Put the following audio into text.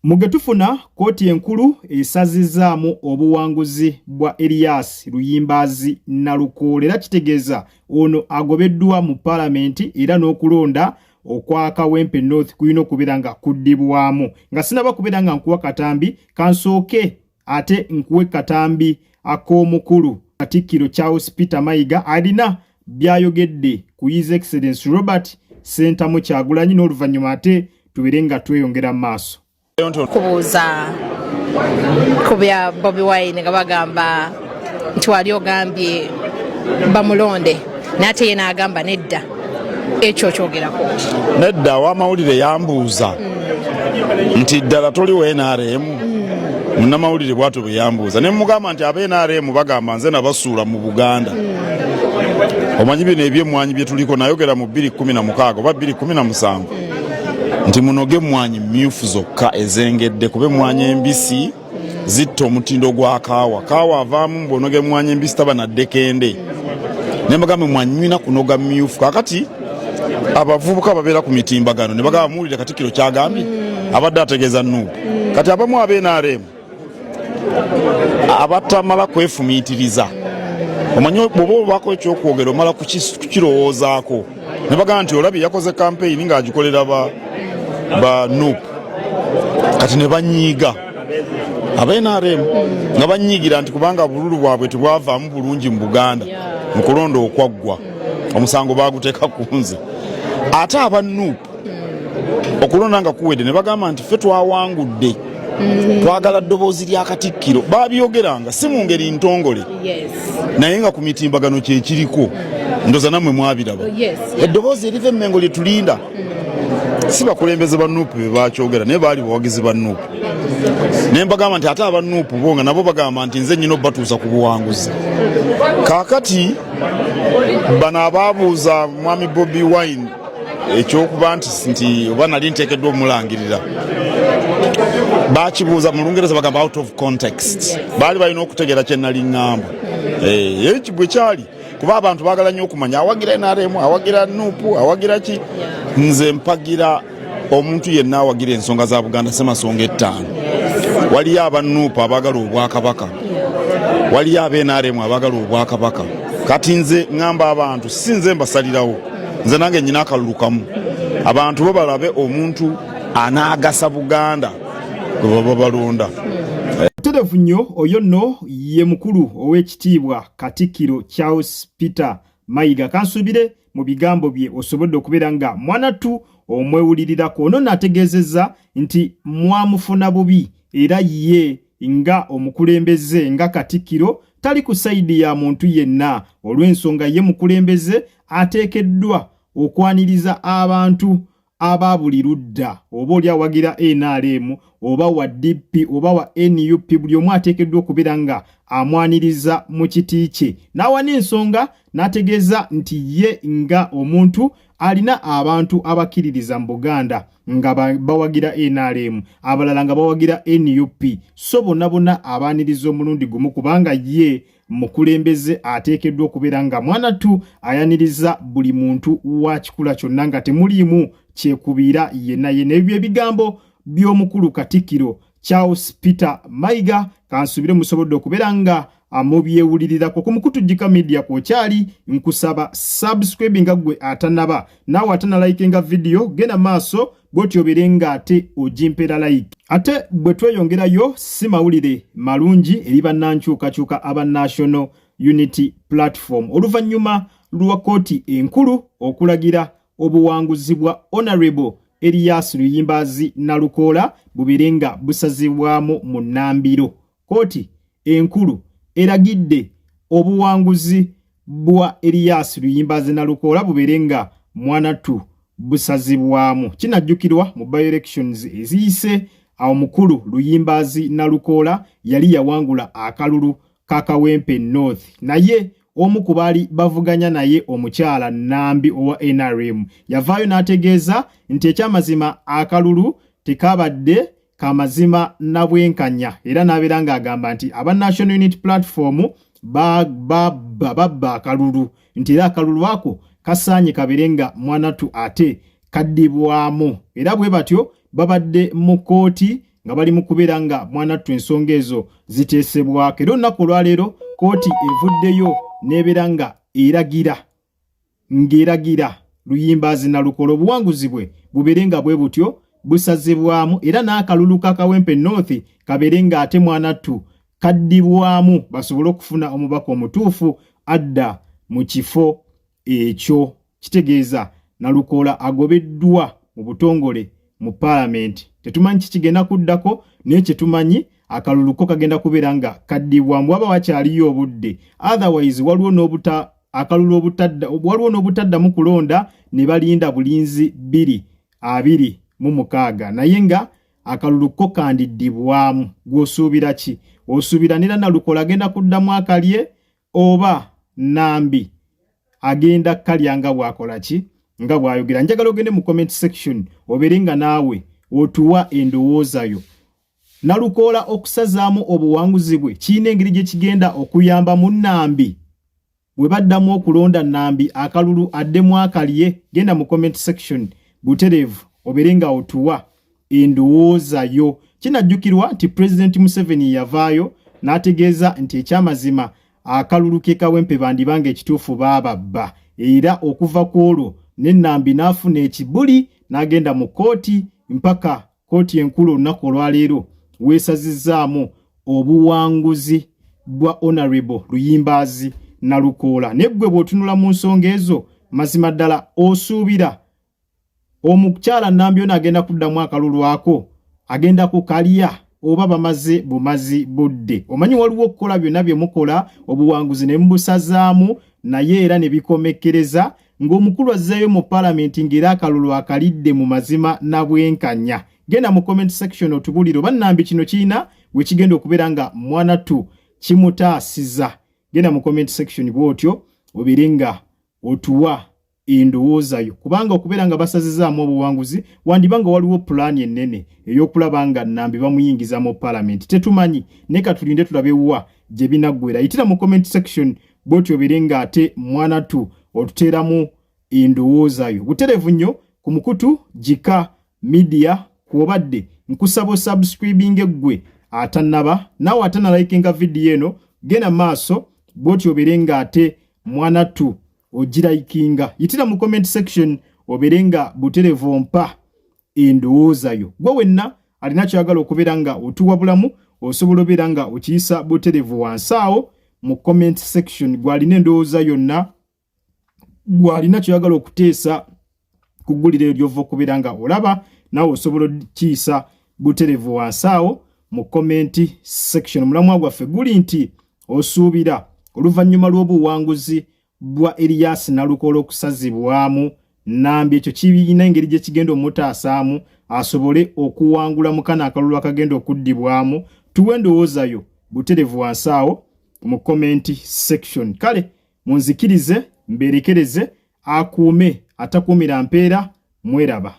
Mugetufuna kooti enkulu esazizaamu obuwanguzi bwa Erias Luyimbazi Nalukoola era kitegeeza ono agobeddwa mu Paalamenti era n'okulonda okwa Kawempe North kuyina okubeera nga kuddibwamu. Nga sinaba kubeera nga nkuwa katambi kansooke ate nkuwe katambi ak'omukulu Katikkiro Charles Peter Mayiga alina byayogedde ku His Excellency Robert Ssentamu Kyagulanyi n'oluvannyuma ate tubeere nga tweyongera mu maaso. Kubuuza ku bya Bobi Wine nga bagamba nti wali ogambye bamulonde n'ate ye n'agamba nedda. Ekyo kyogerako nedda w'amawulire yambuuza nti ddala toliwo NRM munnamawulire bw'atyo bwe yambuuza ne mugamba nti aba NRM bagamba nze nabasuula mu Buganda. Omanyi bino ebyemmwanyi bye tuliko nayogera mu 2016 oba 2017 nti munoge emmwanyi mmyufu zokka ezengedde kuba emmwanyi embisi zitta omutindo gwa kaawa. Kaawa avaamu mb'onoga emmwanyi embisi taba naddekende. Ne mbagamba emmwanyi nyina kunoga mmyufu. Kakati abavubuka babeera ku mitimbagano ne bagamba muwulire Katikkiro kyagambye abadde ategeeza Nuupu. Kati abamu aba NRM abatamala kwefumiitiriza omanyi bw'oba obaako ekyokwogera omala kukirowoozaako ne bagamba nti olabye yakoze kampeyini ng'agikolera ba Nuupu. Kati ne banyiiga aba NRM nga banyiigira nti kubanga bululu bwabwe tebwavaamu bulungi mu Buganda mu kulonda okwaggwa omusango baaguteeka ku nze. Ate aba Nuupu okulonda nga kuwedde ne bagamba nti ffe twawangudde twagala ddoboozi lya Katikkiro. Baabyogeranga si mu ngeri ntongole naye nga ku mitimbagano kyekiriko ndoza nammwe mwabiraba. Eddoboozi eriva Emmengo lye tulinda si bakulembeze ba Nuupu be bakyogera naye baali bawagizi ba Nuupu. Ne mbagamba nti ate aba Nuupu bo nga nabo bagamba nti nze nnyina obbatuusa ku buwanguzi. Kaakati bano abaabuuza mwami Bobi Wine ekyokuba nti oba nali nteekeddwa omulangirira baakibuuza mu Lungereza bagamba out of context. Baali balina okutegeera kye nali ŋŋamba. Ekyo bwe kyali kuba abantu baagala nnyo okumanya awagira NRM awagira Nuupu awagira ki. Nze mpagira omuntu yenna awagira ensonga za Buganda semasonga ettaano. Waliyo aba Nuupu abaagala obwakabaka, waliyo aba NRM abaagala obwakabaka. Kati nze ŋŋamba abantu si nze mbasalirawo, nze nange nnyina akalulu kamu. Abantu bo balabe omuntu anaagasa Buganda gwe baba balonda. Mutereevu nnyo oyo nno ye mukulu ow'ekitiibwa Katikkiro Charles Peter Mayiga. Kansuubire mu bigambo bye osobodde okubeera nga mwanattu omwewulirirako. Ono n'ategeezezza nti mwamufuna bubi era ye nga omukulembeze nga Katikkiro tali ku sayidi ya muntu yenna olw'ensonga ye mukulembeze ateekeddwa okwaniriza abantu aba buli ludda oba oli awagira NRM oba wa DP oba wa NUP buli omu ateekeddwa okubeera nga amwaniriza mu kiti kye. N'awana ensonga n'ategeeza nti ye nga omuntu alina abantu abakkiririza mu Buganda nga bawagira NRM abalala nga bawagira NUP so bonna abaaniriza omulundi gumu kubanga ye mukulembeze ateekeddwa okubeera nga mwanattu ayaniriza buli muntu wa kikula kyonna nga temuliimu kyekubiira yenna. Ebyo ebigambo by'omukulu Katikkiro Charles Peter Mayiga kansuubire musobodde okubeera nga amubyewulirirako ku Mukutujjika Media kwokyali nkusaba subscribe nga gwe atanaba naawe atanalike nga video genda maaso bw'otyobeere nga ate ogimpera like. Ate bwe tweyongerayo si mawulire malungi eri bannankyukakyuka aba National Unity Platform oluvannyuma lwa kooti enkulu okulagira obuwanguzi bwa Honorable Erias Luyimbazi Nalukoola bubeere nga busazibwamu mu Nnambiro. Kooti enkulu eragidde obuwanguzi bwa Erias Luyimbazi Nalukoola bubeere nga mwanattu busazibwamu. Kinajjukirwa mu by-elections eziyise awo mukulu Luyimbazi Nalukoola yali yawangula akalulu ka Kawempe North naye omu ku baali bavuganya naye omukyala Nambi owa NRM yavaayo n'ategeeza nti ekyamazima akalulu tekabadde kamazima na bwenkanya era n'abeera ng'agamba nti aba National Unity Platform babba akalulu nti era akalulu ako kasaanye kabeere nga mwanattu ate kaddibwamu era bwe batyo babadde mu kooti nga bali mu kubeera nga mwanattu ensonga ezo ziteesebwako. Era olunaku olwaleero kooti evuddeyo n'ebeera nga eragira Luyimbazi Nalukolo obuwanguzi bwe bubeere nga bwe butyo busazibwamu, era n'akalulu ka Kawempe North kabeere nga ate mwanattu kaddibwamu basobole okufuna omubaka omutuufu adda mu kifo ekyo. Kitegeeza Nalukola agobeddwa mu butongole mu Parliament. Tetumanyi kikigenda kuddako, naye kye tumanyi akalulu ko kagenda kubeera nga kaddibwamu waba wakyaliyo obudde. Otherwise waliwo n'obutaddamu kulonda ne balinda bulinzi 226, naye nga akalulu ko kandiddibwamu. Gw'osuubira ki? Osuubira nera Nalukola agenda kuddamu akalye oba Nambi agenda kalya nga bwakola ki nga bwayogera? Njagala ogende mu comment section obeere nga naawe otuwa endowooza yo. Nalukola okusazaamu obuwanguzi bwe kiina engeri gye kigenda okuyamba mu Nambi bwe baddamu okulonda Nambi akalulu addemu akalye? Genda mu comment section butereevu obeere nga otuwa endowooza yo. Kinajjukirwa nti President Museveni yavaayo n'ategeeza nti ekyamazima akalulu ke Kawempe bandibanga ekituufu baababba, era okuva ku olwo ne Nambi n'afuna ekibuli n'agenda mu kooti mpaka kooti enkulu olunaku olwaleero weesazizaamu obuwanguzi bwa Honorable Luyimbazi Nalukola. Neggwe bw'otunula mu nsonga ezo, mazima ddala osuubira omukyala Nambi ono agenda kuddamu akalulu ako, agenda kukalya oba bamaze bumazi budde? Omanyi waliwo okukola byonna bye mukola obuwanguzi ne mbusazaamu naye era ne bikomekkereza ng'omukulu azzayo mu Parliament ng'era akalulu akalidde mu mazima na bwenkanya. Genda mu comment section otubulire oba Nambi kino kiina bwe kigenda okubeera nga mwanattu kimutaasiza. Genda mu comment section bw'otyo obeere nga otuwa endowooza yo, kubanga okubeera nga basazizaamu obuwanguzi wandibanga waliwo pulaani ennene ey'okulaba nga Nambi bamuyingiza mu Parliament. Tetumanyi, naye katulinde tulabe wa gye binaggwera. Yitira mu comment section bw'otyo obeere nga ate mwanattu otuteeramu endowooza yo. Butereevu nnyo ku Mukutu Jika Media kw'obadde nkusaba subscribing eggwe atannaba, naawe atannalikinga video eno, genda maaso bw'otyo obeere nga ate mwanattu ogirayikinga. Yitira mu comment section obeere nga butereevu ompa endowooza yo. Gwe wenna alina kyagala okubeera nga otuwabulamu osobola obeera nga okiyisa butereevu wansi awo mu comment section. Gwalina endowooza yonna, gwalina kyagala okuteesa ku ggulire ly'ova okubeera nga olaba, naawe osobola okiyisa butereevu wansi awo mu comment section. Mulamwa gwaffe guli nti osuubira oluvannyuma lw'obuwanguzi bwa Elias Nalukola okusazibwamu Nambi ekyo kibiina engeri gye kigenda omutaasaamu asobole okuwangula mu kana akalulu akagenda okuddibwamu. Tuwe endowooza yo butereevu wansi awo mu comment section. Kale munzikirize mberekereze akuume atakuumira mpeera. Mweraba.